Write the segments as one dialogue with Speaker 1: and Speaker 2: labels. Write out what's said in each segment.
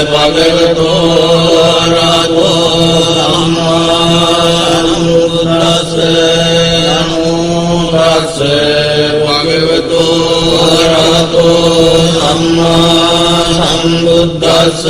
Speaker 1: භගවතෝ අරහතෝ සම්මා සම්බුද්දස්ස නමෝ තස්ස භගවතෝ අරහතෝ සම්මා සම්බුද්දස්ස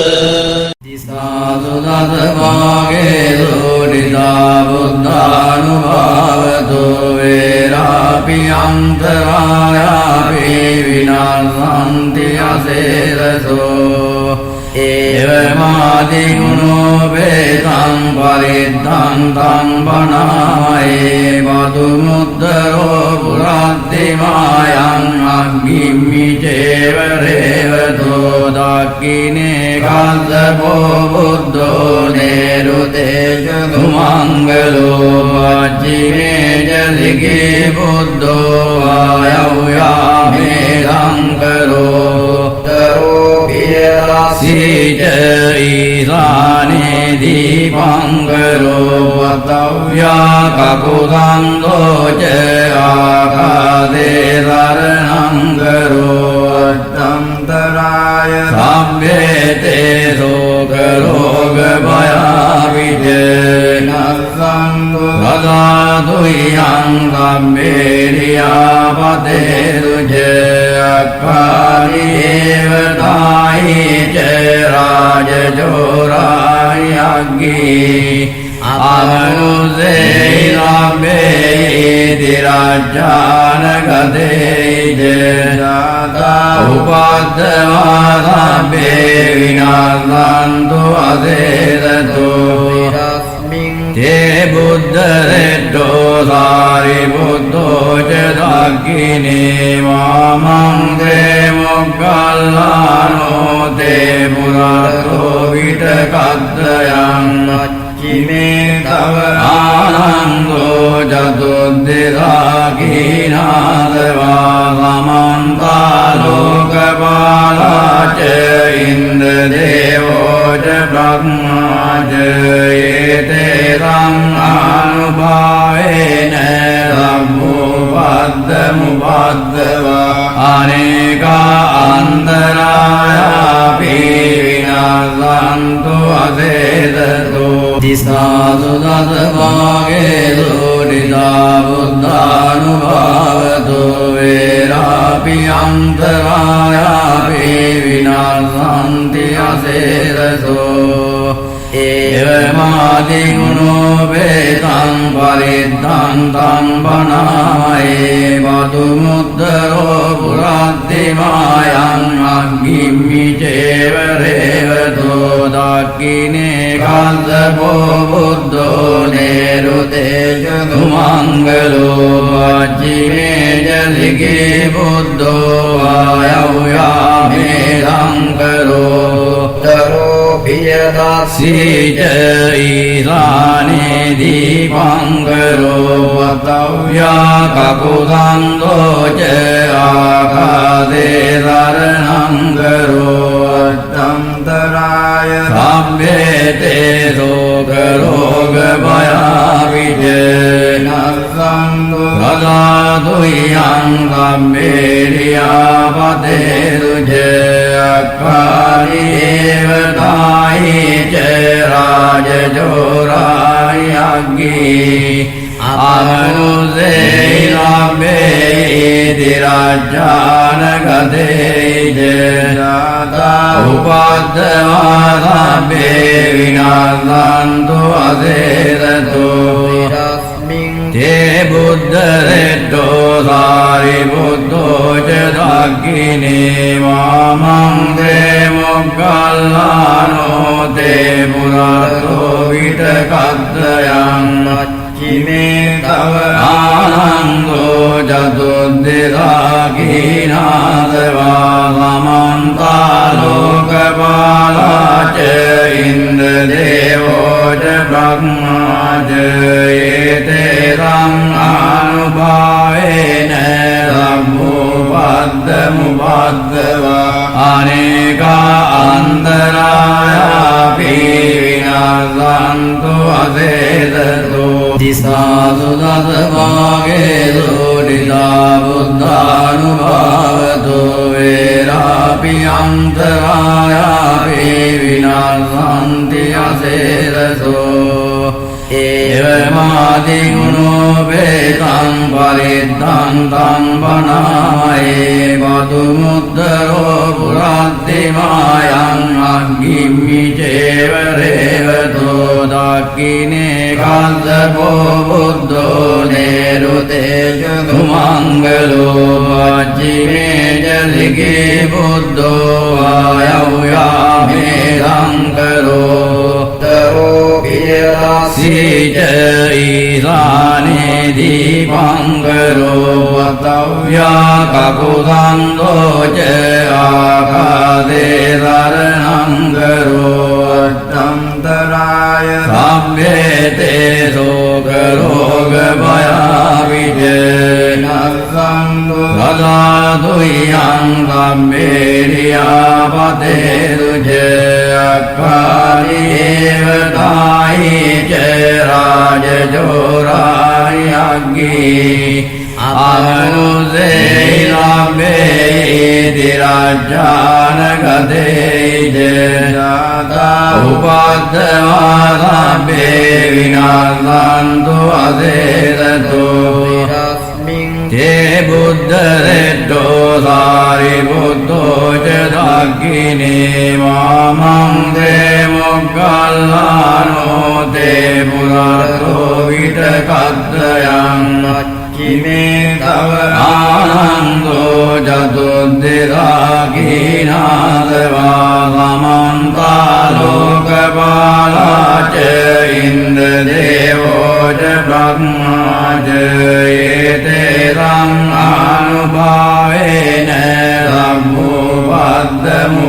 Speaker 2: සාදු දස භාගේසු නිදා බුද්ධානුභාවතු වේරාපි අන්තරායාපි විනාශන්ති අසේරසෝ ඒවමාදි ගුණෝ වේතං පරිද්ධං තං බණායේ මදු මුද්දරෝ පුරද්දිමායං අග්ගිම්මි චේවරේවතෝ දක්ඛිනේ කස්සපෝ බුද්ධෝ නේරුතේජ දුමංගලෝ වච්චිමේ ජලිගේ බුද්ධෝ ආයව්‍යාමේ සංකරෝ සීච ඊසානේ දීපංකරෝ වතව්‍යා කකුසන්දෝච ආකාදේ සරණංකරෝ අත්තන්තරාය සම්වේතේ සෝකරෝග භයාවිජේ නස්සංගෝ රදාතුයං ගම්මේරියාපතේ දුජේ අක්ඛාරියේව දායිච රාජජෝරායග්ගී ආමනුසේ රාමේති රාජානගතේජ ජාතා උපද්දවාසබ්බේ විනාශන්තු අසේරතෝ තේ බුද්ධරෙට්ටෝ සාරිපුත්තෝ ච දක්ඛිනේ වාමංගේ මොග්ගල්ලානෝ තේ පුරාතෝ විතකද්දයන් අච්චිමේ තව ආනන්දෝ චතුද්දේසාකීනාදවා සමන්තා ලෝකපාලා ච ඉන්ද්‍රදේවෝ ච බ්‍රහ්මා ච අනුභාවේන සම්මුපද්දමුපද්දවා අනේකා අන්තරායාපි විනාශන්තු අසේදතෝ තිසාසු දස භාගේසු නිදා බුද්ධානුභාවතු වේරාපි අන්තරායාපි විනාශන්ති අසේදතෝ ඒවමාදි ගුණෝ වේතං පරිද්ධං තං බණායේ මදු මුද්දරෝ පුරද්දිමායං අග්ගිම්මි චේවරේවතෝ දක්ඛිනේ කස්සපෝ බුද්ධෝ නේරුතේජ දුමංගලෝ වච්චිමේ ජලිගේ බුද්ධෝ ආයව්‍යාමේ සංකරෝ සීච ඊසානේ දීපංකරෝ වතව්‍යා කකුසන්දෝච ආකාදේ සරණංකරෝ අත්තන්තරාය සම්වේතේ සෝකරෝග භයාවිජේ නස්සංගෝ රදාතුයං ගම්මේරියාපතේ දුජේ අක්ඛාරියේව දායිච රාජජෝරායග්ගී ආමනුසේ රාමේති රාජානගතේජ ජාතා උපද්දවාසබ්බේ විනාශන්තු අසේරතෝ තේ බුද්ධරෙට්ටෝ සාරිපුත්තෝ ච දක්ඛිනේ වාමංගේ මොග්ගල්ලානෝ තේ පුරාතෝ විතකද්දයන් අච්චිමේ තව ආනන්දෝ චතුද්දේසාකීනාදවා සමන්තා ලෝකපාලා ච ඉන්ද්‍රදේවෝ ච බ්‍රහ්මා ච අනුභාවේන සම්මුපද්දමුපද්දවා අනේකා අන්තරායාපි විනාශන්තු අසේදතෝ තිසාසු දස භාගේසු නිදා බුද්ධානුභාවතු වේරාපි අන්තරායාපි විනාශන්තු විනාසන්ති අසේරසෝ ඒවමාදිගුණෝ වේතං පරිද්දං තං බනායේ වතු මුද්දරෝ පුරද්දිමායං අග්ගිම්මි චේව රේවතෝ දක්ඛිනේ කන්දපෝ බුද්ධෝ නේරුතේජ කුමංගලෝ වජ්ජිමේ ජලිගේ බුද්ධෝ ආයව්‍යාමේ සංකරෝ තරෝ සීච ඊසානේ දීපංකරෝ වතව්‍යා කකුසන්දෝච ආකාදේ සරණංකරෝ අත්තන්තරාය සම්මේතේ සෝකරෝග භයාවිජේ නස්සංගු සදාතුයං සම්මේරියාපතේ දුජේ අක්ඛාරියේව දායිච රාජජෝරාය අග්ගී අමනුසේරම්මේති රාජානගතේජ ජාතා උපද්දවාරම්මේ විනාසන්තු අසේරතෝ තේ බුද්ධරෙට්ටෝ සාරිපුත්තෝ ච දක්ඛිනේ මාමං දේ මොග්ගල්ලානෝ තේ පුරතෝ විතකද්දයන් නච්චිමේ තව ආනන්දෝ චතුද්දේසාකීනාදවා සමන්තා ලෝකපාලා ච ඉන්ද්‍රදේවෝ ච බ්‍රහ්මා ච ඒතේරං ආනුභාවේන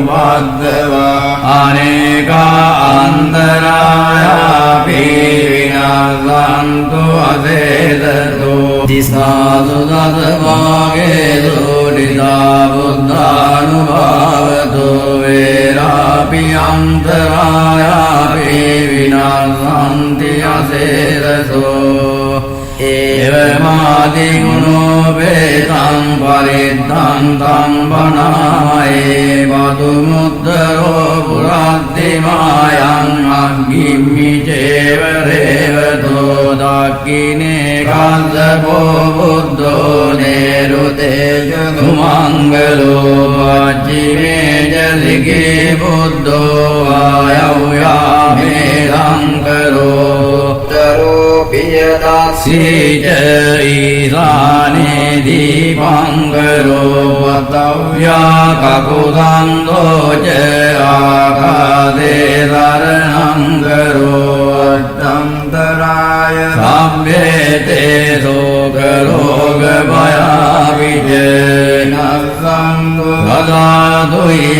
Speaker 2: සම්මුපද්දමුපද්දවා අනේකා අන්තරායාපි විනාසන්තු අසේදතෝ දිසාසු දසභාගේසු නිදා බුද්ධානුභාවතෝ වේරාපි අන්තරායාපි විනාසන්ති අසේදතෝ ඒවමාදිගුණෝ වේතං පරිද්දං තං බනායේ වතු මුද්දරෝ පුරද්දිමායං අග්ගිම්මි චේව රේවතෝ දක්ඛිනේ කන්දපෝ බුද්ධෝ නේරුතේජ කුමංගලෝ වජ්ජිමේ ජලිගේ බුද්ධෝ ආයව්‍යාමේ සංකරෝ තරෝ පියදාසීච ඊසානේ දීපංකරෝ වතව්‍යා කකුසන්දෝ ච ආකාදේ සරණංකරෝ අත්තන්තරාය සම්මේතේ සෝකරෝග භයාවිජේ නස්සංගු සදාතුයං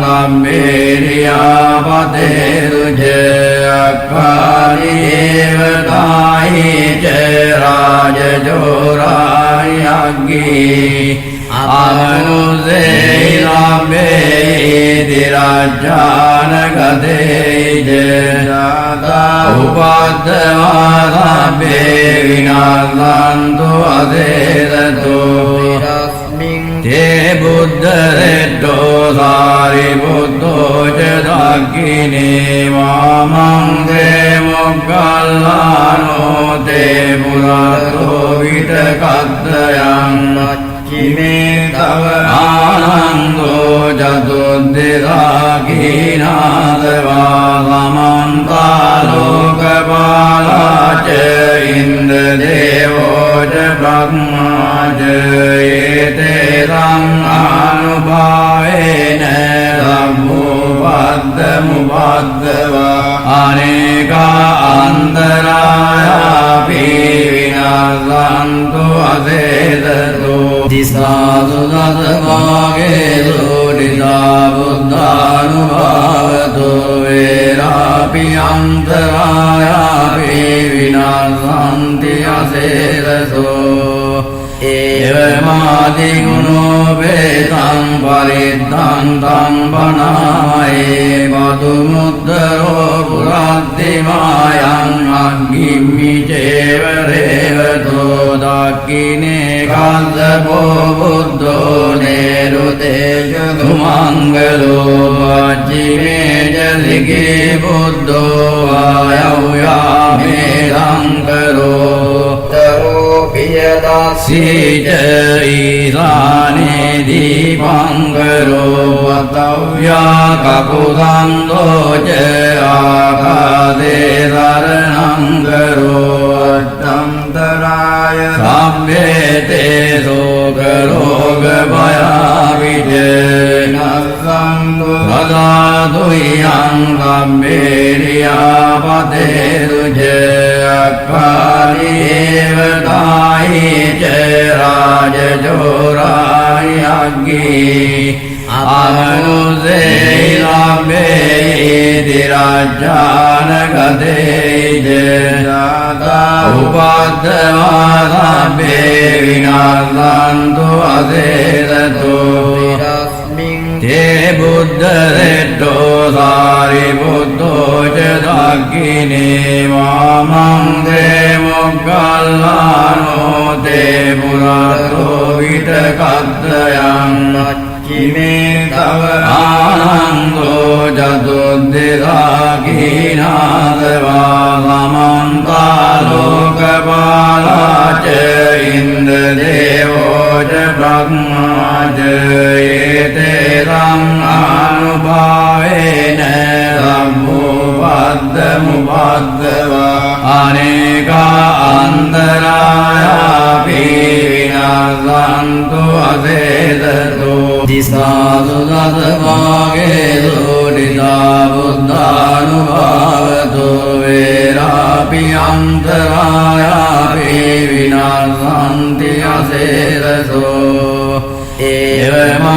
Speaker 2: සම්මේරියාපතේ දුජේ අක්ඛාරියේව දායිච රාජජෝරාය අග්ගී අමනුසේරම්මේති රාජානගතේජ ජාතා උපද්දවාරම්මේ විනාසන්තු අසේදතෝ තේ බුද්ධරෙට්ටෝ සාරිපුත්තෝ ච දක්ඛිනේ මාමං දේ මොග්ගල්ලානෝ තේ පුරතෝ විතකද්දයන් නච්චිමේ තව ආනන්දෝ චතුද්දේසාකීනාදවා සමන්තා ලෝකපාලා ච ඉන්ද්‍රදේවෝ ච බ්‍රහ්මා ච ඒතේරං ආනුභාවේන සම්මුපද්දමුපද්දවා අනේකා අන්තරායාපි විනාසන්තු අසේදතෝ දිසාසු දසභාගේසු නිදා බුද්ධානුභාවතෝ වේරාපි අන්තරායාපි විනාසන්ති අසේදතෝ ඒවමාදිගුණෝ වේතං පරිද්දං තං බනායේ වතු මුද්දරෝ පුරද්දිමායං අග්ගිම්මි චේව රේවතෝ දක්ඛිනේ කස්සපෝ බුද්ධෝ නේරුතේජු මංගලෝ පච්චිමේ ජලිකේ බුද්ධෝ ආයව්‍යාමේ ලංකරෝ සීච ඊසානේ දීපංකරෝ වතව්‍යා කකුසන්දෝච ආකාදේ සරණංකරෝ අත්තන්තරාය සම්බේතේ සෝකරෝග භයාවිජේ නස්සංගු සදාතුයං කම්බේරියාපතේ රුජේ අක්කාරීව කායිච රාජජෝරායි අග්ගී ආමනුසේ ලම්බේති රාජානගතේජ උපද්දවා සම්බේ විනාසන්තු අසේරතු තේ බුද්ධරෙට්ටෝ සාරිපුත්තෝ ච දක්ඛිනේ මාමංගේ මොග්ගල්ලානෝ තේ පුරාතෝ විතකද්දයන් චිමේ තව ආනන්දෝ චතුද්දේසාකීනාදවා සමන්තා ලෝකපාලාච ඉන්ද්‍රදේවෝ ච බ්‍රහ්මාච ඒතේරං ආනුභාවේන සම්මෝපද්දමුපද්දවා අනේකා අන්තරායාපි විනාසන්තු අසේදතු දිසාසු දසභාගේසු නිදා බුද්ධානුභාවතු වේරාපි අන්තරායාපි විනාසන්ති අසේදතෝ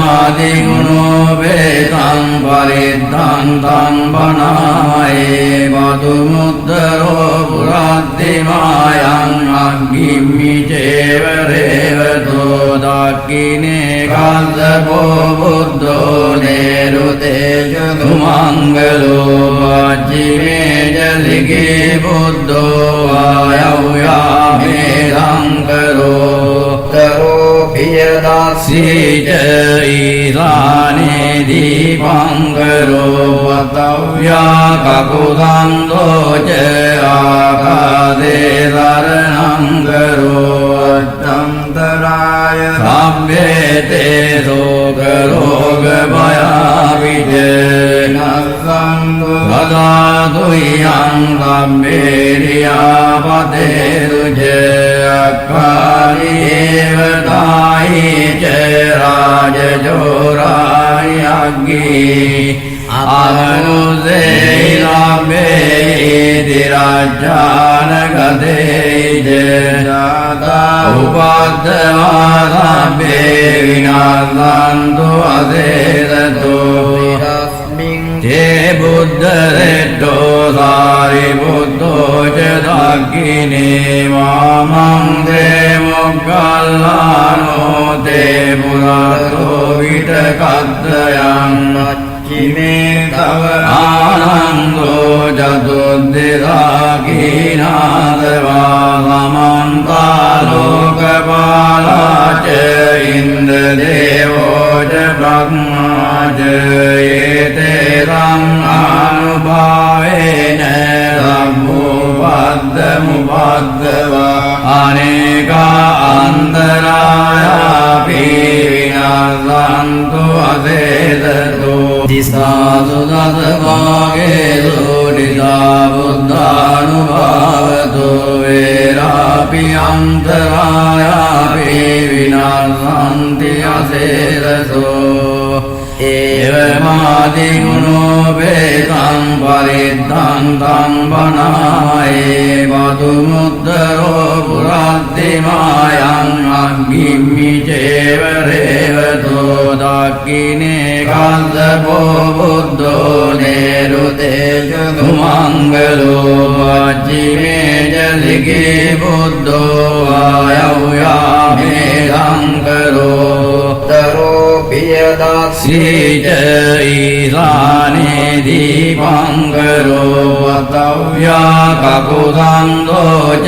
Speaker 2: ඒවමාදිගුණෝ වේතං පරිද්ධං තං බණායේ මදුමුද්දරෝ පුරද්දිමායං අග්ගිම්මි චේව රේවතෝ දක්ඛිනේ කස්සපෝ බුද්ධෝ නේරුතේජු මංගලෝ පච්චිමේ ජලිකේ බුද්ධෝ ආයව්‍යාමේ ලංකරෝ සීච ඊසානේ දීපංකරෝ වතව්‍යා කකුසන්දෝච ආකාදේ සරණංකරෝ අත්තන්තරාය සම්බේතේ සෝකරෝග භයාවිජේ නස්සංගු සදාතුයං කම්බේරියාපතේ රුජේ අක්කාරීව කායිච රාජජෝරායි අග්ගී ආමනුසේ ලම්බේති රාජානගතේජ උපද්දවා සම්බේ විනාසන්තු අසේදතු තේ බුද්ධරෙට්ටෝ සාරිපුත්තෝ ච දක්ඛිනේ මාමංගේ මොග්ගල්ලානෝ තේ පුරාතෝ විතකද්දයන් චිමේ තව ආනන්දෝ චතුද්දේසාකීනාදවා සමන්තා ලෝකපාලාච ඉන්ද්‍රදේවෝ ච බ්‍රහ්මාච ඒතේරං ආනුභාවේන සම්මෝපද්දමුපද්දවා අනේකා අන්තරායාපි විනාසන්තු අසේදතු දිසාසු දසභාගේසු නිදා බුද්ධානුභාවතු වේරාපි අන්තරායාපි විනාසන්ති අසේදතෝ ඒවමාදිගුණෝ වේතං පරිද්ධං තං බණායේ මදුමුද්දරෝ පුරද්දිමායං අග්ගිම්මි චේව රේවතෝ දක්ඛිනේ කස්සපෝ බුද්ධෝ නේරුතේජු මංගලෝ පච්චිමේ ජලිකේ බුද්ධෝ ආයව්‍යාමේ ලංකරෝ සීච ඊසානේ දීපංකරෝ වතව්‍යා කකුසන්දෝච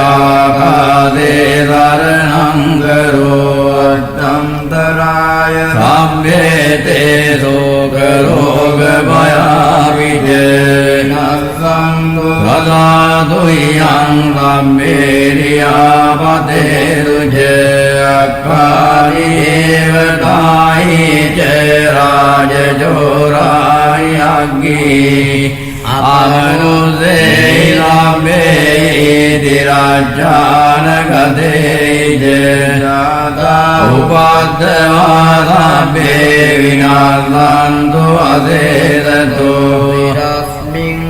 Speaker 2: ආකාසේ සරණංකරෝ අත්තන්තරාය සම්මේතේ සෝක රෝග භයාවිජේ නස්සංගෝ සදාතුයං සම්මේරියාපතේ රුජේ අක්ඛාරීව කායිච රාජජෝරාය අග්ගී ආමනුසේ රාමේති රාජානගතේ ජාතා උපද්දවාසබ්බේ විනාසන්තු අසේතෝ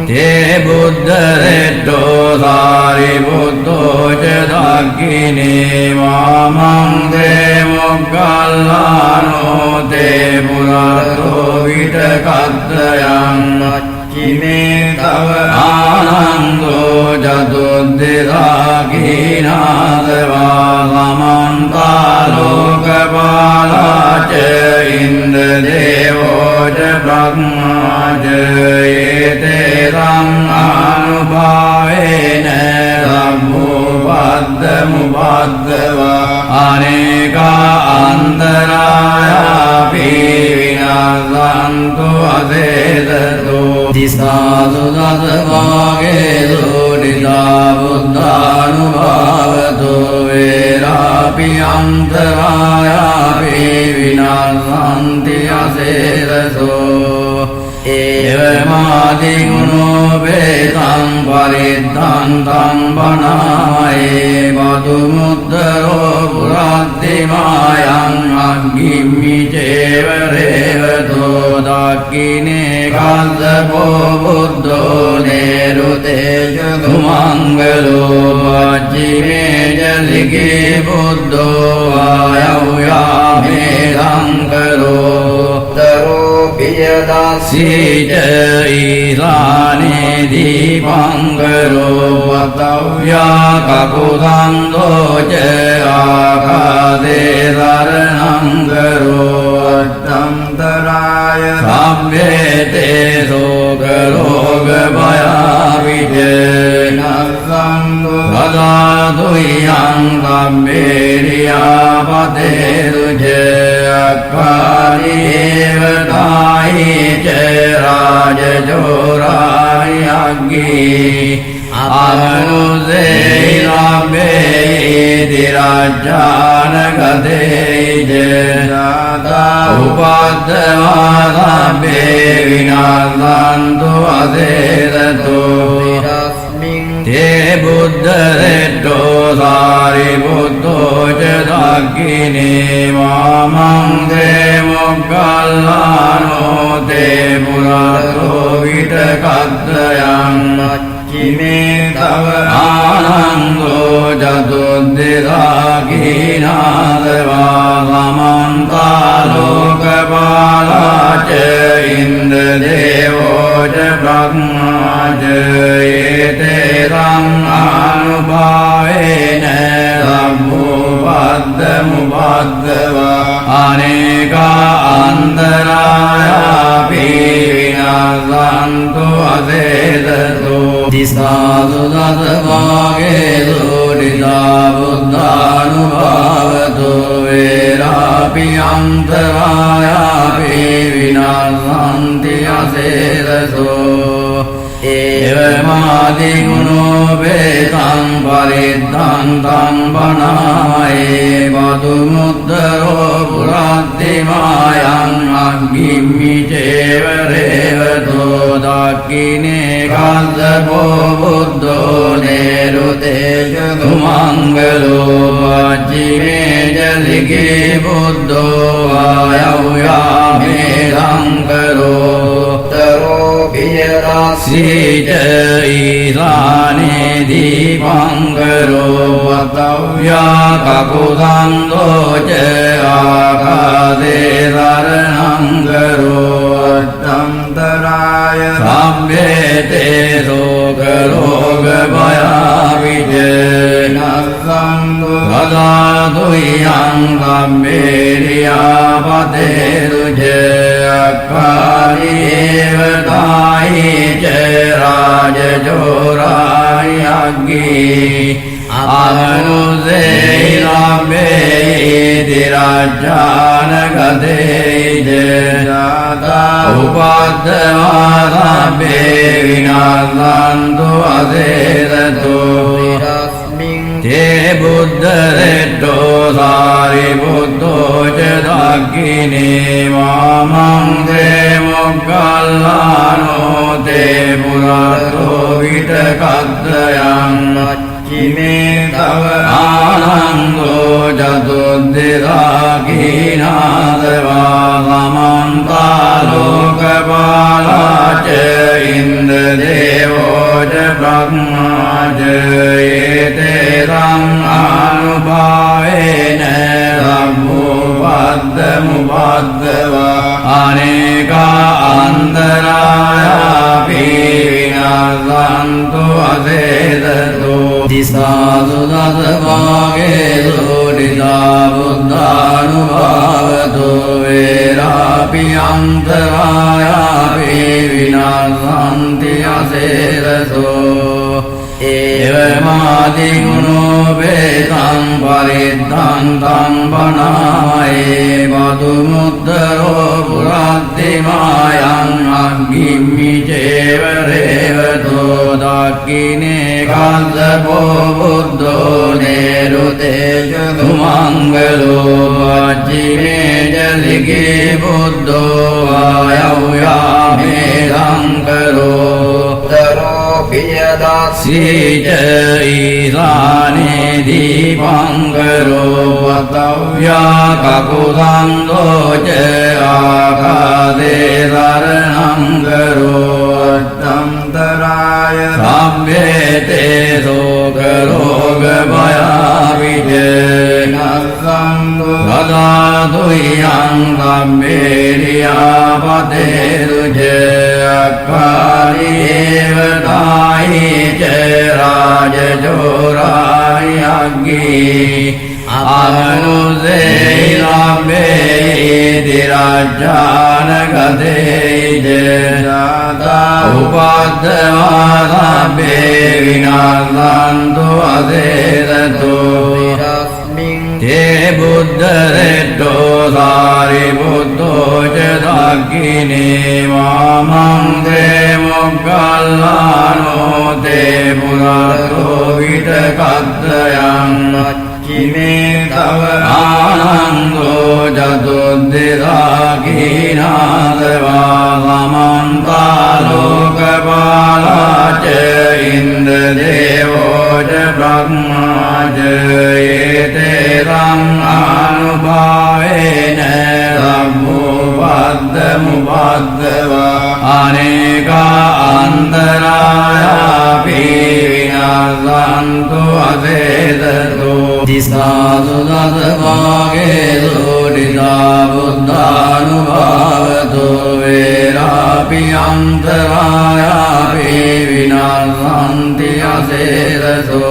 Speaker 2: තේ බුද්ධරෙට්ටෝ සාරිපුත්තෝ ච දක්ඛිනේ මාමංගේ මොග්ගල්ලානෝ තේ පුරතෝ විටකද්දයන් චිමේ තව ආනන්දෝ චතුද්දේසාකීනාදවා සමන්තා ලෝකපාලාච ඉන්ද්‍රදේවෝ ච බ්‍රහ්මාච ඒතේරං ආනුභාවේන සම්මුපද්දමුපද්දවා අනේකා අන්තරායාපි විනාසන්තු අසේතතෝ දිසාසු දසවාගේසු නිදා බුද්ධානුභාවතෝ වේරාපි අන්තරායාපි විනාසන්ති අසේතතෝ ඒවමාදිගුණෝ වේතං පරිත්තං තං බණායේ මදුමුද්දරෝ පුරද්දිමායං අග්ගිම්මි චේව රේවතෝ දක්ඛිනේ කස්සපෝ බුද්ධෝ නේරුතේජ දුමංගලෝ පච්චිමේ ජලිකේ බුද්ධෝ ආයව්‍යාමේ සංකරෝ සීච ඊසානේ දීපංකරෝ වතව්‍යා කකුසන්දෝ ච ආකාසේ සරණංකරෝ අත්තන්තරාය සම්මේතේ සෝක රෝග භයාවිජේ නස්සංගෝ සදාතුයං සම්මේරියාපතේ රුජේ අක්ඛාරීව කායිච රාජජෝරාය අග්ගී ආමනුසේ රාමේති රාජානගතේ ජාතා උපද්දවාසබ්බේ විනාසන්තු අසේතතෝ තේ බුද්ධරෙට්ටෝ සාරිපුත්තෝ ච දක්ඛිනේ මාමංගේ මොග්ගල්ලානෝ තේ පුරතෝ විටකද්දයන් චිමේ තව ආනන්දෝ චතුද්දේසාකීනාදවා සමන්තා ලෝකපාලාච ඉන්ද්‍රදේවෝ ච බ්‍රහ්මාච ඒතේරං ආනුභාවේන සම්මුපද්දමුපද්දවා අනේකා අන්තරායාපි විනාසන්තු අසේතතෝ දිසාසු දසවාගේසු නිදා බුද්ධානුභාවතෝ වේරාපි අන්තරායාපි විනාසන්ති අසේතතෝ ඒවමාදිගුණෝ වේතං පරිත්තං තං බණායේ මදුමුද්දරෝ පුරද්දිමායං අග්ගිම්මි චේව රේවතෝ දක්ඛිනේ කස්සපෝ බුද්ධෝ නේරුතේජ දුමංගලෝ පච්චිමේ ජලිකේ බුද්ධෝ ආයව්‍යාමේ සංකරෝ සීච ඊසානේ දීපංකරෝ වතව්‍යා කකුසන්දෝ ච ආකාසේ සරණංකරෝ අත්තන්තරාය සම්මේතේ සෝක රෝග භයාවිජේ නස්සංගෝ සදාතුයං සම්මේරියාපතේ ඒවතායි ච රාජජෝරායි අග්ගී අමනුසේ ලම්බේති රාජ්ජානගතේජ උපද්දවා සබ්බේ විනාසන්තු අසේරතු තේ බුද්ධරෙට්ටෝ සාරිපුත්තෝ ච දක්ඛිනේ මාමංගේ මොග්ගල්ලානෝ තේ පුරතෝ විතකද්දයන් චිමේ තව ආනන්දෝ චතුද්දේසාකීනාදවා සමන්තා ලෝකපාලා ච ඉන්ද්‍රදේවෝ ච බ්‍රහ්මා ච ඒතේරං ආනුභාවේන සම්මුපද්දමුපද්දවා අනේකා අන්තරායාපි විනාසන්තු අසේදතු දිසාසු දස භාගේසු නිදා බුද්ධානුභාවතු වේරාපි අන්තරායාපි විනාසන්ති අසේදතු එවමාදිගුණෝ වේතං පරිද්ධං තං බණායේ මදුමුද්දරෝ පුරද්දිමායං අග්ගිම්මි චේව රේවතෝ දක්ඛිනේ කල්ලපෝ බුද්ධෝ නේරුතේජ සුමංගලෝ වච්චිමේ ජලිකේ බුද්ධෝ ආයව්‍යාමේ සංකරෝ සීච ඊසානේ දීපංකරෝ වතව්‍යා කකුසන්தோ ච ආකාදේ සරණං කරෝ අත්තන්තරාය සම්මේතේ සෝක රෝග භයාවිජ නස්සං සදාතුයං සම්මේරියා පතේරුජ අක්ඛාරීවතායි ච රාජජෝරායි අග්ගී අමනුසේ ලම්බේති රාජ්ජානගතේජ උපද්දවා සබ්බේ විනාසන්තු අසේදතු තේ බුද්ධරෙට්ටෝ සාරිපුත්තෝ ච දක්ඛිනේ මාමංගේ මොග්ගල්ලානෝ තේ පුරතෝ විතකද්දයන් චිමේ තව ආනන්දෝ චතුද්දේසාකීනාදවා සමන්තා ලෝකපාලා ච ඉන්ද්‍රදේවෝ ච බ්‍රහ්මා ච ඒතේරං ආනුභාවේන සම්මුපද්දමුපද්දවා අනේකා අන්තරායාපි විනාසන්තු අසේදතු දිසාසු දස භාගේසු නිදා බුද්ධානුභාවතු වේරාපි අන්තරායාපි විනාසන්ති අසේදතු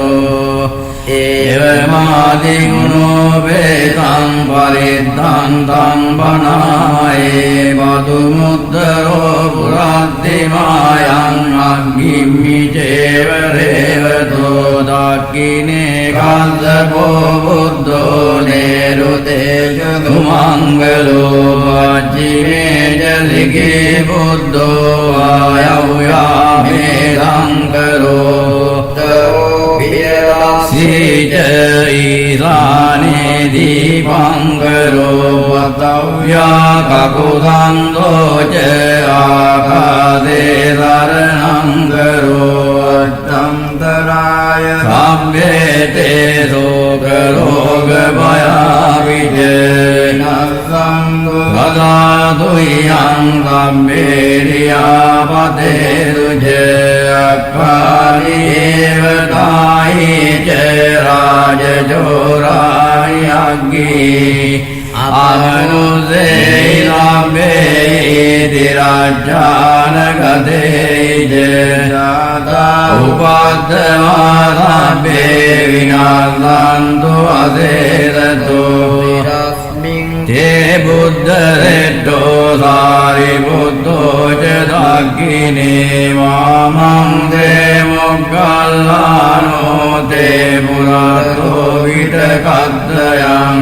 Speaker 2: ඒවමාදිගුණෝ වේතං පරිද්ධං තං බණායේ මදුමුද්දරෝ පුරද්දිමායං අග්ගිම්මි චේව රේවතෝ දක්ඛිනේ කල්ලපෝ බුද්ධෝ නේරුතේජ සුමංගලෝ වච්චිමේ ජලිකේ බුද්ධෝ ආයව්‍යාමේ සංකරෝ සීච ඊසානේ දීපංකරෝ වතව්‍යා කකුසන්தோ ච ආකාදේ සරණං කරෝ අත්තන්තරාය සම්මේතේ සෝක රෝග භයාවිජ නස්සං සදාතුයං සම්මේරියා පතේරුජ අක්ඛාරීවතායි ච රාජජෝරායි අග්ගී අමනුසේ ලම්බේති රාජ්ජානගතේජ උපද්දවා සබ්බේ විනාසන්තු අසේදතු තේ බුද්ධරෙට්ටෝ සාරිපුත්තෝ ච දක්ඛිනේ වාමංගේ මොග්ගල්ලානෝ තේ පුරතෝ විතකද්දයන්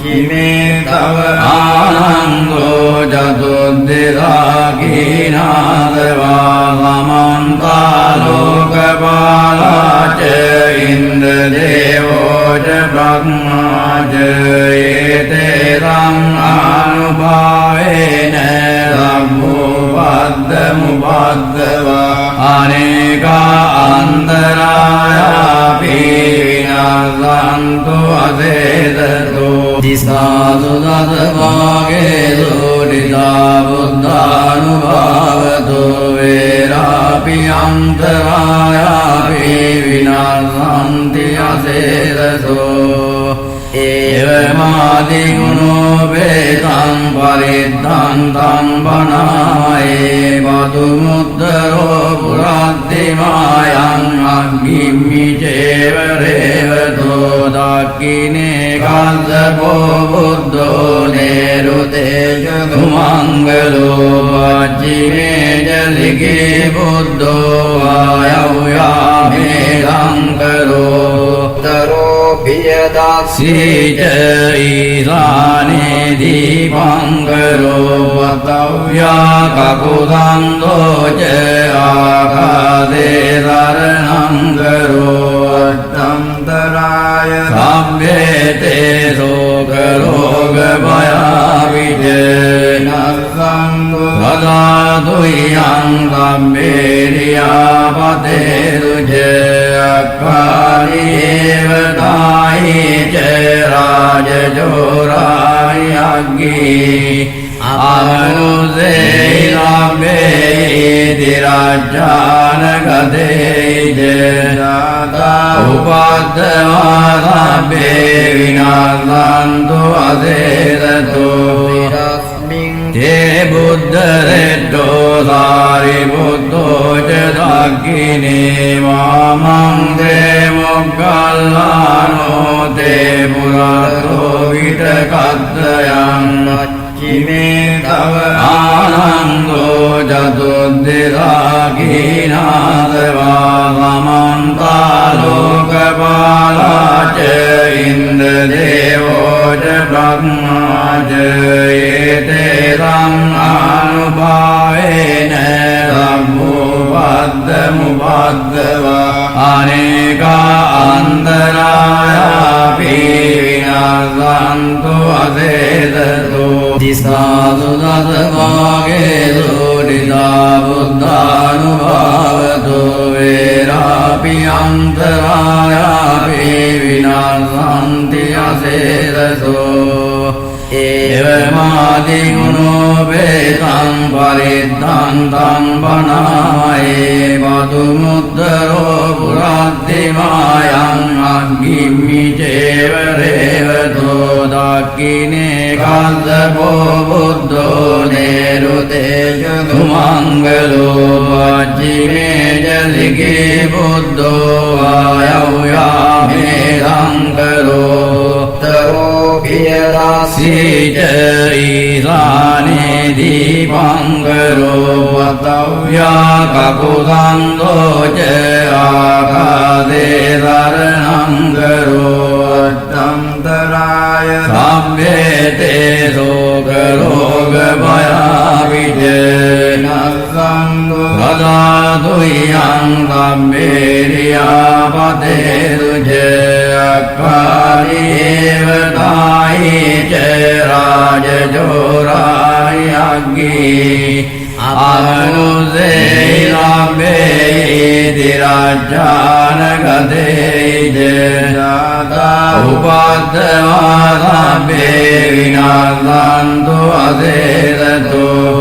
Speaker 2: චිමේ තව ආනන්දෝ චතුද්දේසාකීනාදවා සමන්තා ලෝකපාලා ච ඉන්ද්‍රදේවෝ ච බ්‍රහ්මා ච ඒතේරං ආනුභාවේන සම්මෝපද්දමුපද්දවා අනේකා අන්තරායාපි විනාසන්තු අසේදතෝ දිසාසු දසභාගේසු නිදා බුද්ධානුභාවතෝ වේරාපි අන්තරායාපි විනාසන්ති අසේදතෝ ඒවමාදිගුණෝ වේතං පරිද්ධං තං බණායේ වදුමුද්දරෝ පුරද්දිමායං අග්ගිම්මි චේව රේවතෝ දක්ඛිනේ කස්සපෝ බුද්ධෝ නේරුතේජ කුමංගලෝ පච්චිමේ ජලිකේ බුද්ධෝ ආයව්‍යාමේ ලංකරෝ තරෝ පියදාසීච ඊසානේ දීපංකරෝ වතව්‍යා කකුසන්தோ ච ආකාසේ සරණංකරෝ අත්තන්තරාය සම්භේතේ සෝක රෝග භයාවිජේ නස්සංගෝ වදාතුයං සම්මේරියාපතේ දුජේ අක්ඛාරියේව දායි ච රාජජෝරාය අග්ගී ආනුසේ රාමේ දිරාජාන ගදේ ජාතා උපද්දවාරබ්බේ විනාසන්තු අසේරතෝ තේ බුද්ධ රෙද්දෝ සාරිපුත්තෝ ච දක්ඛිනේ වාමංගේ මොග්ගල්ලානෝ තේ පුරතෝ විතකද්දයන් චිමේ තව ආනන්දෝ චතුද්දේසාකීනාදවා සමන්තා ලෝකපාලා ච ඉන්ද්‍රදේවෝ ච බ්‍රහ්මා ච ඒතේරං ආනුභාවේන සම්මෝපද්දමුපද්දවා අනේකා අන්තරායාපි විනාසන්තු අසේදතෝ දිසාසු දසභාගේසු නිදා බුද්ධානුභාවතෝ වේරාපි අන්තරායාපි විනාසන්ති අසේදතෝ ඒවමාදිගුණෝ වේතං පරිද්ධං තං බණායේ වදුමුද්දරෝ පුරද්දිමායං අග්ගිම්මි චේව රේවතෝ දක්ඛිනේ කස්සපෝ බුද්ධෝ නේරුතේජ කුමංගලෝ පච්චිමේ ජලිකේ බුද්ධෝ ආයව්‍යාමේ ලංකරෝ තරෝ පියදාසීච ඊසානේ දීපංකරෝ වතව්‍යා කකුසන්தோ ච ආකාසේ සරණංකරෝ අත්තන්තරාය සම්භේතේ සෝක රෝග භයාවිජේ නස්සංගෝ වදාතුයං සම්මේරියාපතේ දුජේ අක්ඛාරියේව දායි ච රාජජෝරාය අග්ගී ආනුසේ රාමේ දිරාජාන ගදේ ජාතා උපද්දවාරබ්බේ විනාසන්තු අසේදතෝ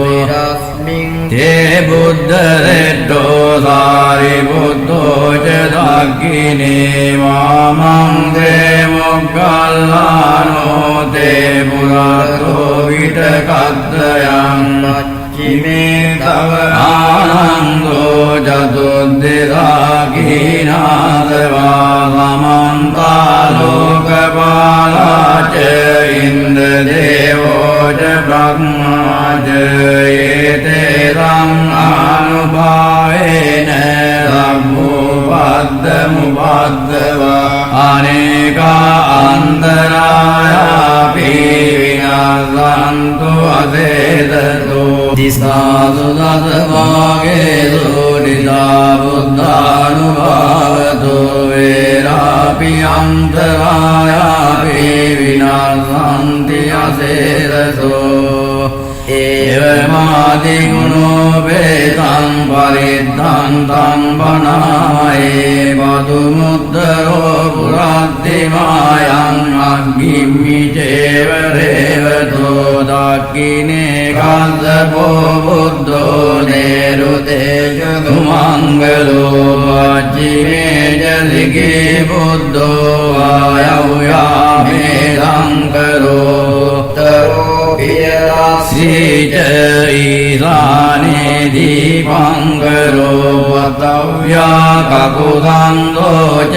Speaker 2: තේ බුද්ධ රෙද්දෝ සාරිපුත්තෝ ච දක්ඛිනේ වාමංගේ මොග්ගල්ලානෝ තේ පුරතෝ විතකද්දයන් චිමේ තව ආනන්දෝ චතුද්දේසාකීනාදවා සමන්තා ලෝකපාලා ච ඉන්ද්‍රදේවෝ ච බ්‍රහ්මා ච තිස්සාසු දස භාගේසු නිදා බුද්ධානුභාවතු වේරාපි අන්තරායාපි විනාසන්ති අසේරසෝ ඒවමාදි ගුණෝ වේතං පරිද්ධං තං බණායේ බදු මුද්දරෝ පුරාත්තිමායං අග්ගිම්මි චේව රේවතෝ දක්ඛිනේ කස්සපෝ බුද්ධෝ නේරුතේ ජගමංගලෝ වජ්ජිමේ ජලිගේ බුද්ධෝ ආයව්‍යාමේ සංකරෝ තරෝ ශ්‍රීච ඊසානේ දීපංකරෝ වතව්‍යා කකුසන්தோ ච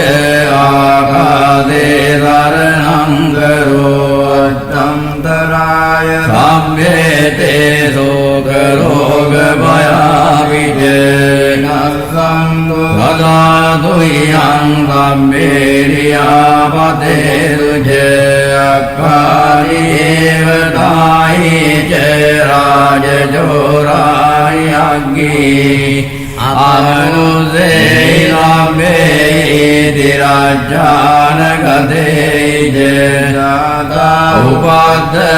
Speaker 2: ආකාදේ සරණංකරෝ අත්තන්තරාය සම්මේතේ සෝක රෝග භයාවිජේ නස්සංගෝ සදාතුයං සම්මේරියා පතේරුජේ අක්ඛාරීව දායි ච රාජජෝරාය අග්ගී ආනුසේ රාමේ දිරාජාන ගදේ ජාතා උපද්දවාරබ්බේ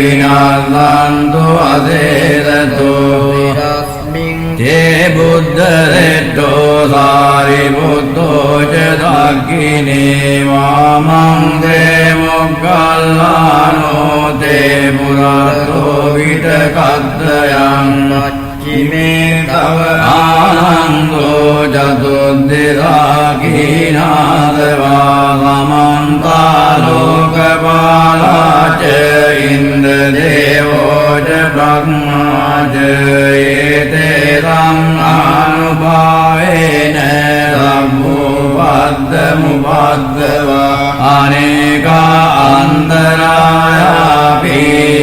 Speaker 2: විනාසන්තු අසේරතෝ තේ බුද්ධරෙට්ටෝ සාරිපුත්තෝ ච දක්ඛිනේ වාමං දේ මොග්ගල්ලානෝ තේ පුරාතෝ විතකද්දයන් චිමේ තව ආනන්දෝ චතුද්දේසාකීනාදවා සමන්තා ලෝකපාලා ච ඉන්ද්‍රදේවෝ ච බ්‍රහ්මා ච ඒතේ අනුභාවේන සම්මුපද්දමුපද්දවා අනේකා අන්තරායාපි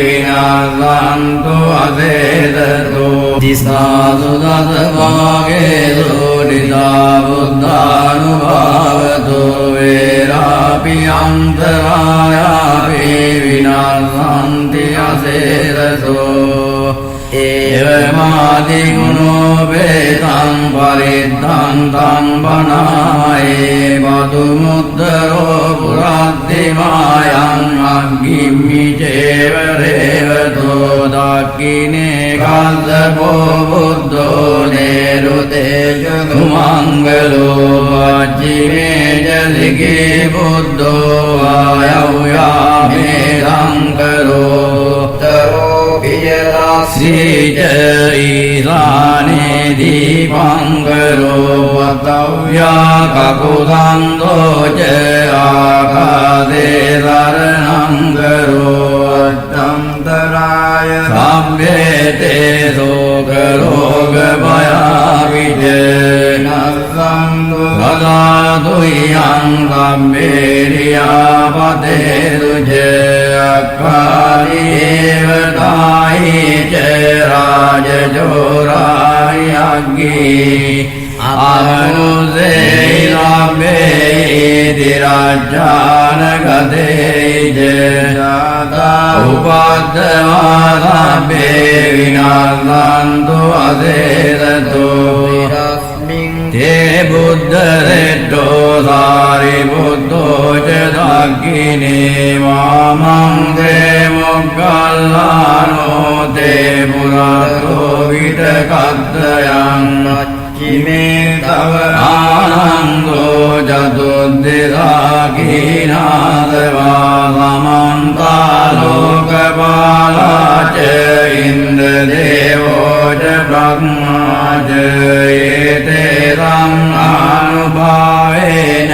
Speaker 2: විනාසන්තු අසේදතෝ තිස්සාසු දස භාගේසු නිදා බුද්ධානුභාවතු වේරාපි අන්තරායාපි විනාසන්ති අසේරසෝ ඒවමාදි ගුණෝ වේතං පරිද්ධං තං බණායේ බදු මුද්දරෝ පුරාත්තිමායං අග්ගිම්මි චේව රේවතෝ දක්ඛිනේ කස්සපෝ බුද්ධෝ නේරුතේ ජගමංගලෝ වජ්ජිමේ ජලිගේ බුද්ධෝ ආයව්‍යාමේ සංකරෝ තරෝ श्रीच ईशाने दीपंकरो वतव्या ककुसंदो च आकादे शरणंकरो अत्तंतराय साम्येते शोकरोग भयाविजय नस्संगो सदातुयं गम्भीर्यापते तुजय अक्खारीव दायि च राजजोराय अग्गी आनुसे रामे दिराजान गदे जाता उपाद्दवारामे विनासंतु असेरतो ते बुद्धरेट्टो सारिपुत्तो च दक्खिने वामं ते मोग्गल्लानो ते पुरातो वितकद्दयं चिमे तव आनन्दो चतुर्दिशाकीनादवा समन्ता लोकपाला च इन्द्रदेवो च ब्रह्मा च एते अनुभावेन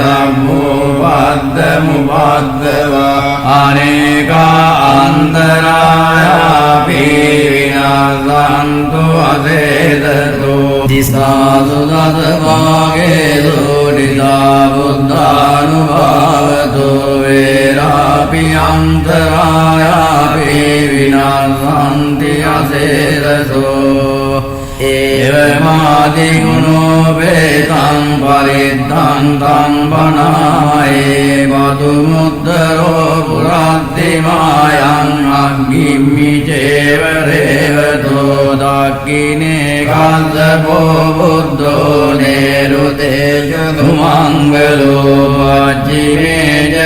Speaker 2: सम्मुपद्दमुपद्दवा अनेका अन्तरायापि विनासन्तु असेदतो तिस्सासु दशभागेषु निदा बुद्धानुभावतो वेरापि अन्तरायापि विनासन्ति असेदतो एवमादिगुणो वेतं परिद्धं तं बनाये बधुमुद्धरो पुरात्तिमायं अग्गिम्मि चेव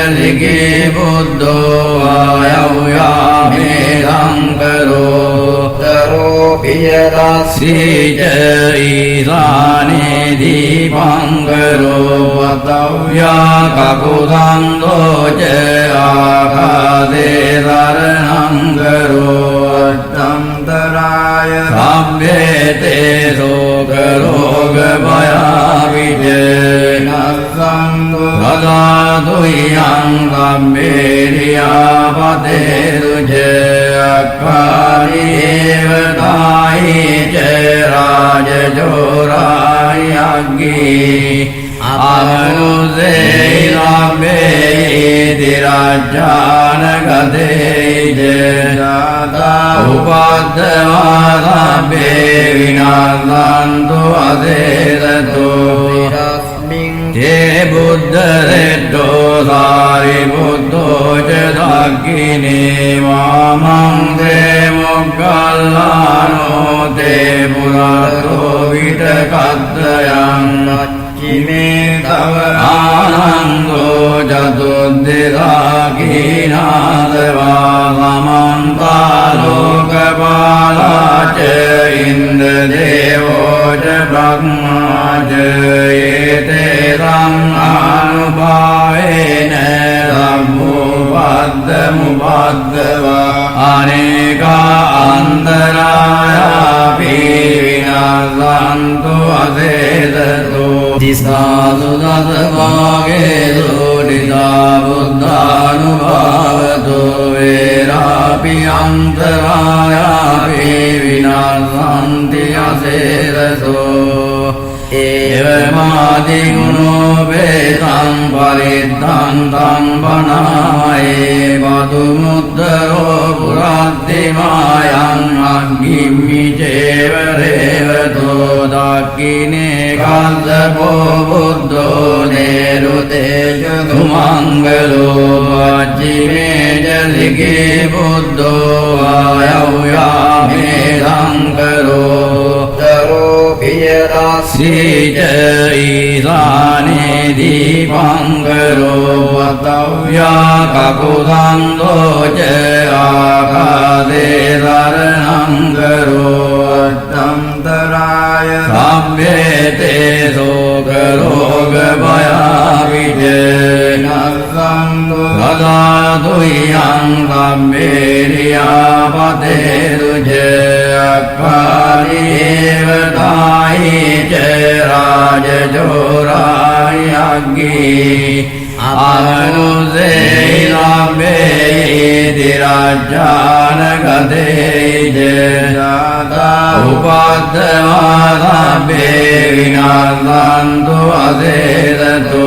Speaker 2: जलिके बुद्धो आयव्यामे शङ्करो श्री च ईशाने दीपङ्करो वतव्या ककुदन्दो च आकाशे शरणङ्करो अष्टन्तराय साभ्येते शोकरोगभयाविजयनसङ्गो सदातुयं गम्भीर्यापतेरुजयकार्येव दायि च राजजोरायज्ञे आनुसेराभ्येतिराज्यानगते जयदा उपाद्धवादाभ्ये विनाशान्तु असेरतो ते बुद्धरेड्डो सारिबुद्धो च दाग्गिने वामं ते मोग्गल्लानो ते पुरातो विटकद्दयं नच्चिमे तव आनन्दो चतुर्दिशाकीनादवामन्तालोकपाला च इन्द्रदेवो च ब्रह्मा च एतेषाम् अनुभावेन सम्मुपद्मुपद्वा अनेका अन्तरायापि विनाशान्तु असेदतो दिशासु दशभागेषु निजा बुद्धानुभावतो वेरापि अन्तरायापि विनाशान्ति असेदतो एवमादिगुणो वेदां परिद्धान्तं वनाये वधुमुद्धरो पुराद्दिमायं अग्निमि चैव रेवतो दाक्किने काल्यपो बुद्धो नेरुतेजधुमङ्गलो वाचिमे जलिके बुद्धो आयव्यामे शङ्करो श्री च ईशाने दीपङ्करो वतव्या ककुदन्दो च आकाशे शरणङ्करो अष्टन्तराय साभ्येते शोकरोगभयाविजयनसङ्गो सदातुयं गम्भीर्यापतेरुजयकार्येव दायि च राजजोरायज्ञे अनुसेराभ्येतिराज्यानगते जयदा उपाद्धवादाभ्ये विनाशान्तु असेदतो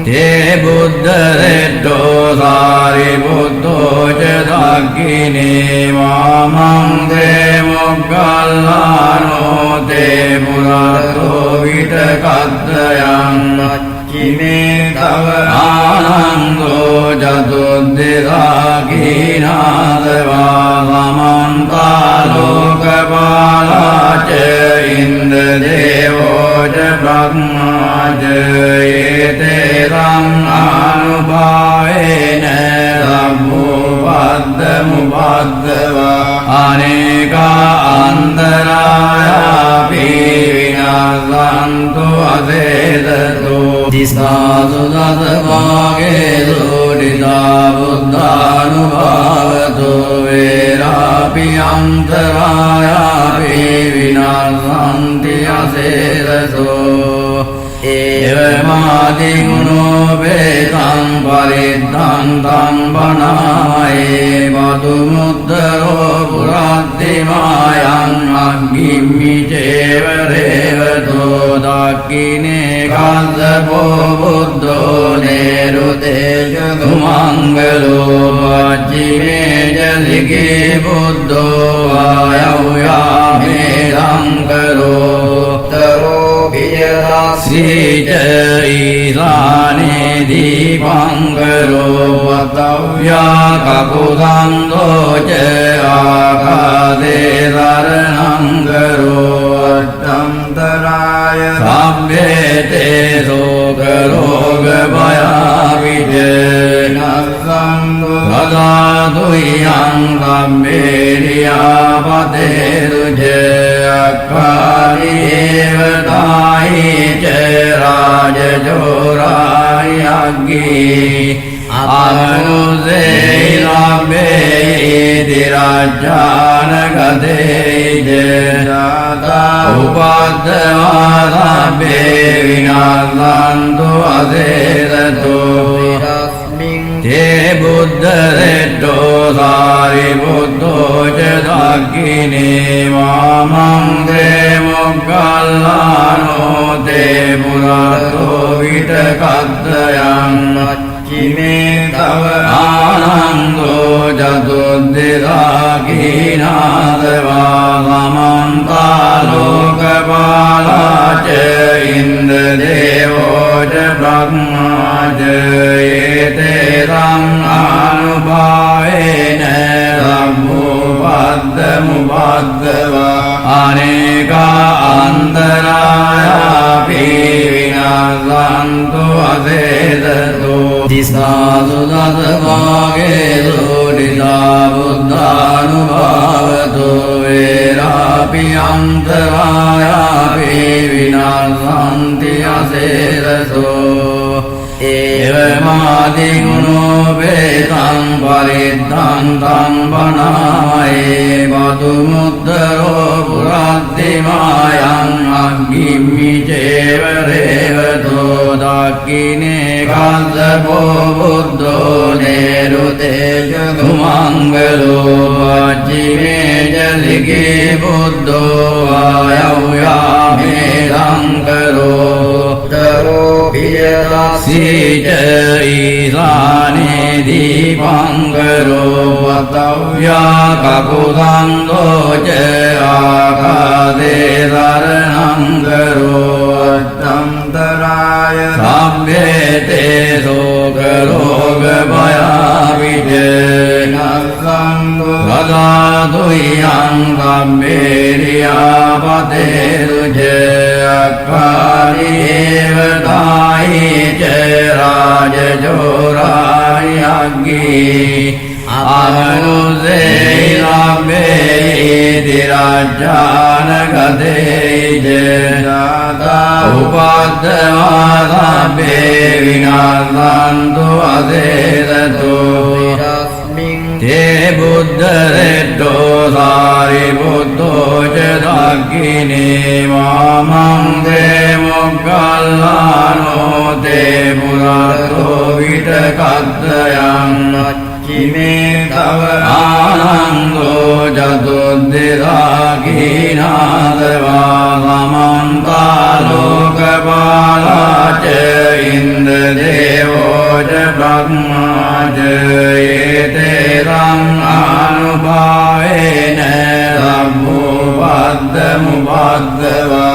Speaker 2: ते बुद्धरेड्डो सारिबुद्धो च दाग्गिने वामं ते मोग्गल्लानो ते पुरातो विटकद्दयं नच्चिमे तव आनन्दो चतुर्दिशाकीनादवामन्तालोकपाला च इन्द्रदेवो च ब्रह्मा च एतेषाम् अनुभावेन सम्मुपद्मुपद्वा अनेका अन्तरायापि विनाशान्तु असेदतो दिशासु दशभागेषु निजा बुद्धानुभावतो वेरापि अन्तरायापि विनाशान्ति असेदतो एवमादिगुणो वेदां परिद्धान्तं वनाये वधुमुद्धरो पुराद्दिमायं अग्निमि चैव रेवतो दाक्किने काल्यपो बुद्धो नेरुतेजधुमङ्गलो वाचिमे जलिके बुद्धो आयव्यामे शङ्करो श्री च ईशाने दीपङ्करो वतव्या ककुदन्दो च आकाशे शरणङ्करो अष्टन्तराय साभ्येते शोकरोगभयाविजयनसङ्गो गम्भीर्यापतेरुजे अक्कारियेव तायि च राजजोरायज्ञी अनुसेराभ्येदिराजानगते जाता उपाद्यमादाभ्ये विनाशान्तो असेदतो ते बुद्धरेट्टो सारिबुद्धो च दाकिने वामङ्गे मोक्कल्लानो ते पुरातो विटकद्दयम् चिमे तव आनन्दो चतुर्दिराकीनादवामन्तालोकपाला च इन्द्रदेवो च ब्रह्मा च एतेषाम् अनुभावेन रघुपद्मुपद्गवा अनेका अन्तरायापि विनाशान्तो असेदतो दिशासु दशभागेषु निजा बुद्धानुभावतो वेरापि अन्तरायापि विनाशान्ति असेदतो एवमादिगुणो वेदं परिद्धान्तं वनाये मधुमुद्धरो पुराद्धिमायम् अग्निमि चैव रेवतो दाकिने कालभो बुद्धो नेरुते जगुमङ्गलो वाचिमे जलिके बुद्धो वायव्यामेदङ्करो सीच ईशाने दीपङ्करो वतव्या ककुदन्दो च आकाशे शरणङ्करो अष्टन्तराय साभ्येते शोकरोगभयाविजयनसङ्गो गदातुयं गम्भीर्यापतेरुजयकार्येव तायि च राजजोरायज्ञी अनुसेराभ्येदिराजानगते जाता उपाद्यमादाभ्ये विनाशान्तो असेदतो ते बुद्धरेट्टो सारिबुद्धो च दाकिने वामङ्गे मोक्कल्लानो ते पुरातो विटकद्दयम् चिमे तव आनन्दो चतुर्दिराकीनादवामन्तालोकपाला च इन्द्रदेवो च ब्रह्मा च एतेषाम् अनुभावेन रघुपद्मुपद्गवा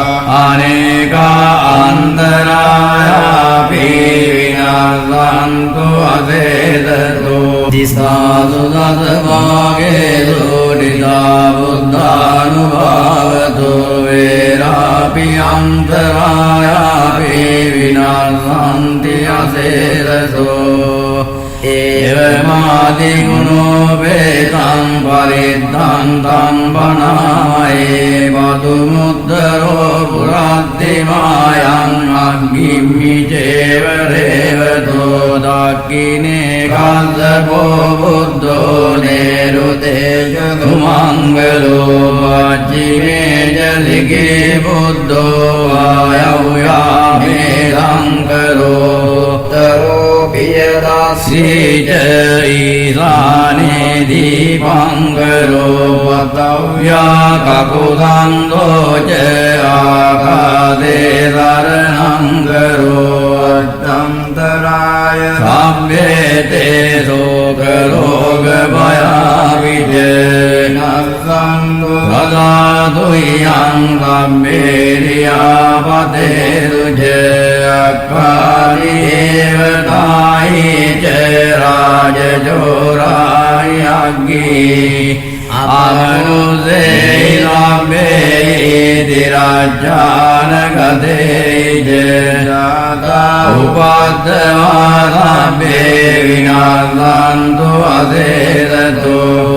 Speaker 2: अनेका अन्तरायापि विनाशान्तो असेदतो दिशासु दशभागेषु निजा बुद्धानुभावतो वेरापि अन्तरायापि विनाशान्ति असेदतो एवमादिगुणो वेदं परिद्धान्तं वनाये मधुमुद्धरो पुराद्धिमायम् अग्निमि चैव रेवतो दाकिने कालभो बुद्धो नेरुते जगुमङ्गलो वाचिमे जलिके बुद्धो वायव्यामेदङ्करो श्रीच ईशाने दीपङ्करो वतव्या ककुदन्दो च आकाशे शरणङ्करो अष्टन्तराय साभ्येते शोकरोगभयाविजयनसङ्गो गदातुयं गम्भीर्यापतेरुजयकार्येव तायि च राजजोरायज्ञी අමනුසේරම්මේති රාජ්ජානගතේජ උපද්දවාරම්මේ විනාසන්තු අසේරතෝ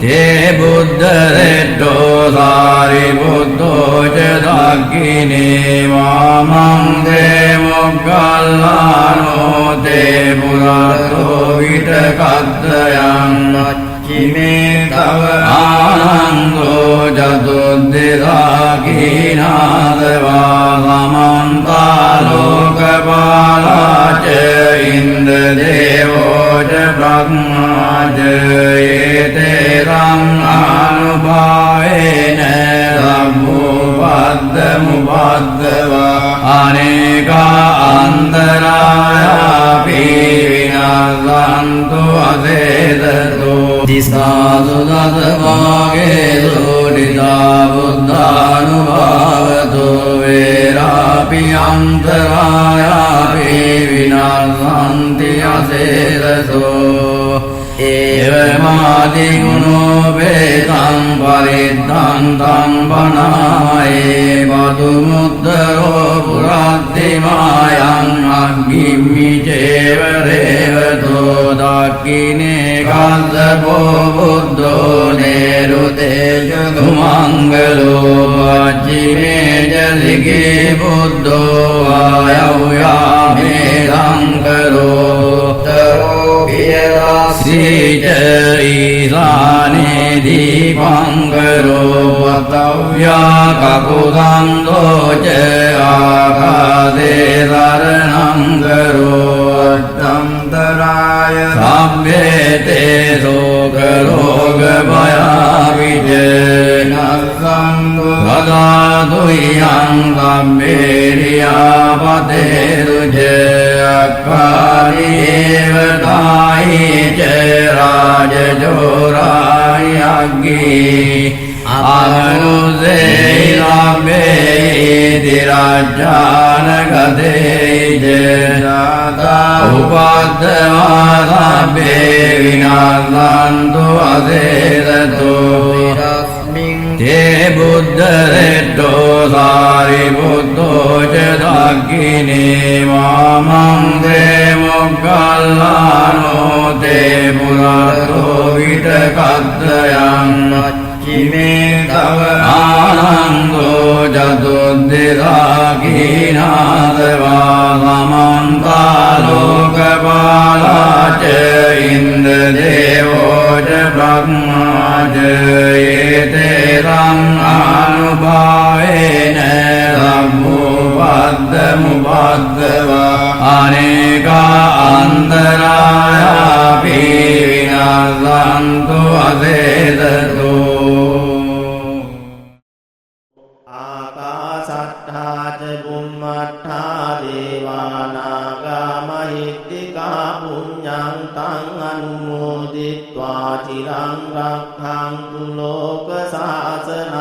Speaker 2: තේ බුද්ධරෙට්ටෝ සාරිපුත්තෝ ච දක්ඛිනේ වාමං දේ මොග්ගල්ලානෝ තේ පුරතෝ විටකද්දයන් චිමේ තව ආනන්දෝ චතුද්දේසාකීනාදවා සමන්තා ලෝකපාලාච ඉන්ද්‍රදේවෝ ච බ්‍රහ්මාච ඒතේරං ආනුභාවේන සම්මුපද්දමුපද්දවා අනේකා අන්තරායාපි විනාසන්තු අසේදතෝ දිසාසු දසභාගේසු නිදා බුද්ධානුභාවතෝ වේරාපි අන්තරායාපි විනාසන්ති අසේදතෝ ඒවමාදිගුණෝ වේතං පරිද්දං තං වනායේ පදුමුද්දරෝ පුරද්දිමායං අග්ගිම්මි චේව රේවතෝ දක්ඛිනේ කස්සපෝ බුද්ධෝ නේරුතේජ දුමංගලෝ පච්චිමේ ජලිගේ බුද්ධෝ ආයව්‍යාමේ සංකරෝ ශ්‍රීච ඊසානේ දීපංකරෝ වතව්‍යා කකුසන්தோ ච ආකාසේ සරණං කරෝ අත්තන්තරාය සම්මේතේ සෝක රෝග භයාවිජ නස්සං සදාතු යං සම්මේරියාපතේ රුජ අක්ඛාරීව දායිච රාජජෝරායග්ගී අමනුසේරම්මේති රාජ්ජානගතේජ උපද්දවාරම්මේ විනාසන්තු අසේරතෝ තේ බුද්ධරෙට්ටෝ සාරිපුත්තෝ ච දක්ඛිනේ වාමං දේ මොග්ගල්ලානෝ තේ පුරතෝ විටකද්දයන් චිමේ තව ආනන්දෝ චතුද්දේසාකීනාදවා සමන්තා ලෝකපාලාච ඉන්ද්‍රදේවෝ ච බ්‍රහ්මාච ඒතේරං ආනුභාවේන සම්මුපද්දමුපද්දවා අනේකා අන්තරායාපි විනාසන්තු අසේදතෝ
Speaker 1: ආකාසට්ඨා ච බුම්මට්ඨා දේවානාගා මහිත්‍තිකා පුඤ්ඤං තං අනුමෝදිත්වා චිරං රක්ඛන්තු ලෝක සාසනං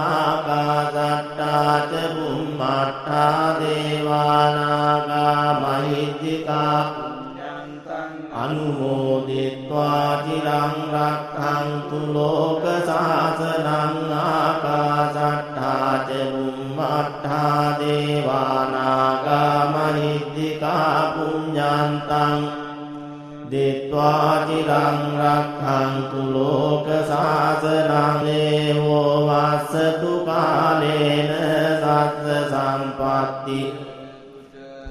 Speaker 1: ආකාසට්ඨා ච බුම්මට්ඨා දේවානාගා මහිත්‍තිකා අනුමෝදිත්වා චිරං රක්ඛන්තු ලෝක සාසනං ආකාසට්ඨා ච බුම්මට්ඨා දේවානාගා මහිත්‍තිකා පුඤ්ඤන්තං දිත්වා චිරං රක්ඛන්තු ලෝක සාසනං දේවෝ වස්සතු කාලේන සත්ත සම්පatti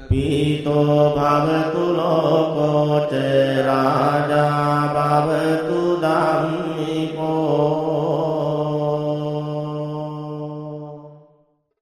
Speaker 1: පීතෝ භවතු ලෝකෝ ච රාජා භවතු ධම්ම